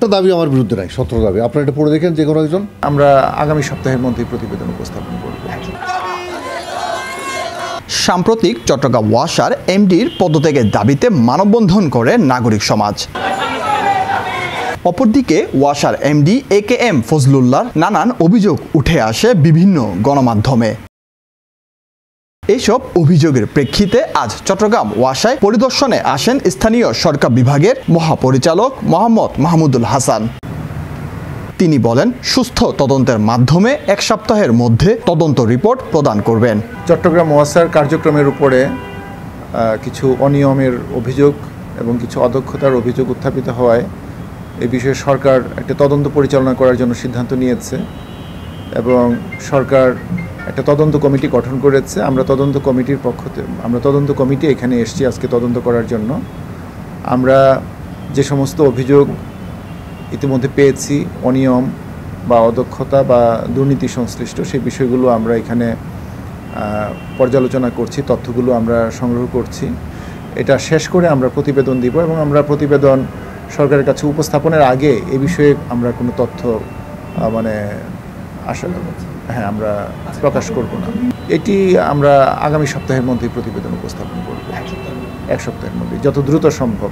একটা দাবি আমার বিরুদ্ধে নাই, 17 দাবি। আপনারা এটা পড়ে দেখেন যে কোনো একজন। আমরা আগামী সপ্তাহের মধ্যেই প্রতিবেদন উপস্থাপন করব। সাম্প্রতিক চট্টগ্রাম ওয়াসার এমডির পদত্যাগের দাবিতে মানববন্ধন করে নাগরিক সমাজ। অপরদিকে ওয়াসার এমডি AKM ফজলুল্লাহর নানান অভিযোগ উঠে আসে বিভিন্ন গণমাধ্যমে। এইসব অভিযোগের প্রেক্ষিতে আজ চট্টগ্রাম ওয়াসায় পরিদর্শনে আসেন স্থানীয় সরকার বিভাগের মহাপরিচালক মোহাম্মদ মাহমুদুল হাসান। তিনি বলেন, সুস্থ তদন্তের মাধ্যমে 1 সপ্তাহের মধ্যে তদন্ত রিপোর্ট প্রদান করবেন। চট্টগ্রাম ওয়াসার কার্যক্রমের উপরে কিছু অনিয়মের অভিযোগ এবং কিছু অদক্ষতার অভিযোগ উত্থাপিত হওয়ায় এই বিষয়ে সরকার একটা তদন্ত পরিচালনা করার জন্য সিদ্ধান্ত নিয়েছে এবং সরকার একটা তদন্ত কমিটি গঠন করেছে। আমরা তদন্ত কমিটি এখানে এসেছি আজকে তদন্ত করার জন্য। আমরা যে সমস্ত অভিযোগ ইতিমধ্যে পেয়েছি, অনিয়ম বা অদক্ষতা বা দুর্নীতি সংশ্লিষ্ট, সেই বিষয়গুলো আমরা এখানে পর্যালোচনা করছি, তথ্যগুলো আমরা সংগ্রহ করছি। এটা শেষ করে আমরা প্রতিবেদন দিব এবং আমরা প্রতিবেদন সরকারের কাছে উপস্থাপনের আগে এ বিষয়ে আমরা কোনো তথ্য আমরা প্রকাশ করব না। এটি আমরা আগামী সপ্তাহের মধ্যেই প্রতিবেদন উপস্থাপন করব, 1 সপ্তাহের মধ্যে, যত দ্রুত সম্ভব।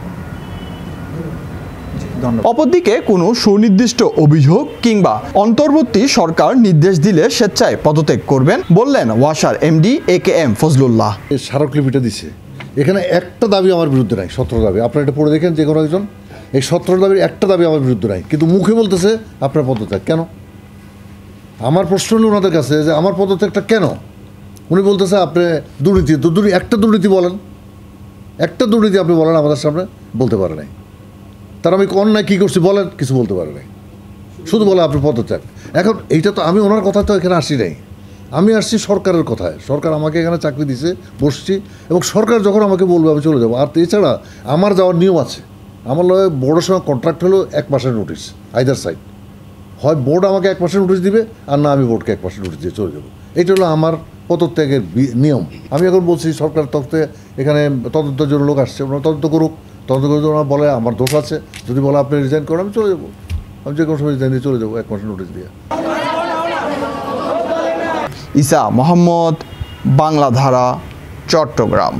অপরদিকে কোনো সুনির্দিষ্ট অভিযোগ কিংবা অন্তর্বর্তী সরকার নির্দেশ দিলে স্বেচ্ছায় পদত্যাগ করবেন বললেন ওয়াসার এমডি AKM ফজলুল্লাহ। স্মারকলিপিটা দিছে, এখানে একটা দাবি আমার বিরুদ্ধে নাই, 17 দাবি। আপনারা এটা পড়ে দেখেন যে কোনো একজন। এই 17 দাবির একটা দাবি আমার বিরুদ্ধে নাই, কিন্তু মুখে বলতেছে আপনার পদত্যাগ। কেন? আমার প্রশ্ন হলো ওনাদের কাছে যে আমার পদত্যাগটা কেন? উনি বলতেছে আপনি দুর্নীতি। তো একটা দুর্নীতি বলেন, একটা দুর্নীতি আপনি বলেন আমাদের সামনে। বলতে পারে নাই। তার আমি অন্যায় কী করছি বলেন, কিছু বলতে পারে নাই, শুধু বলে আপনি পদত্যাগ। এখন এইটা তো আমি ওনার কথা তো এখানে আসি নাই, আমি আসছি সরকারের কথায়। সরকার আমাকে এখানে চাকরি দিছে, বসছি, এবং সরকার যখন আমাকে বলবে আমি চলে যাবো। আর এছাড়া আমার যাওয়ার নিয়ম আছে। আমার লগে বোর্ডের সঙ্গে কন্ট্রাক্ট হলো 1 মাসের নোটিশ, আইদার সাইড। হয় বোর্ড আমাকে 1 মাসের নোটিশ দিবে, আর না আমি বোর্ডকে 1 মাসের নোটিশ দিয়ে চলে যাবো। এটা হলো আমার পদত্যাগের নিয়ম। আমি এখন বলছি সরকার তত্ত্বে এখানে তদন্তের জন্য লোক আসছে, ওনারা তদন্ত করুক। তদন্ত করে ওনারা বলে আমার দোষ আছে, যদি বলে আপনি রিজাইন করেন আমি চলে যাবো। আমি যে কোনো সময় রিজাইন দিয়ে চলে যাবো 1 মাসের নোটিশ দিয়ে। ইসা মোহাম্মদ, বাংলাধারা, চট্টগ্রাম।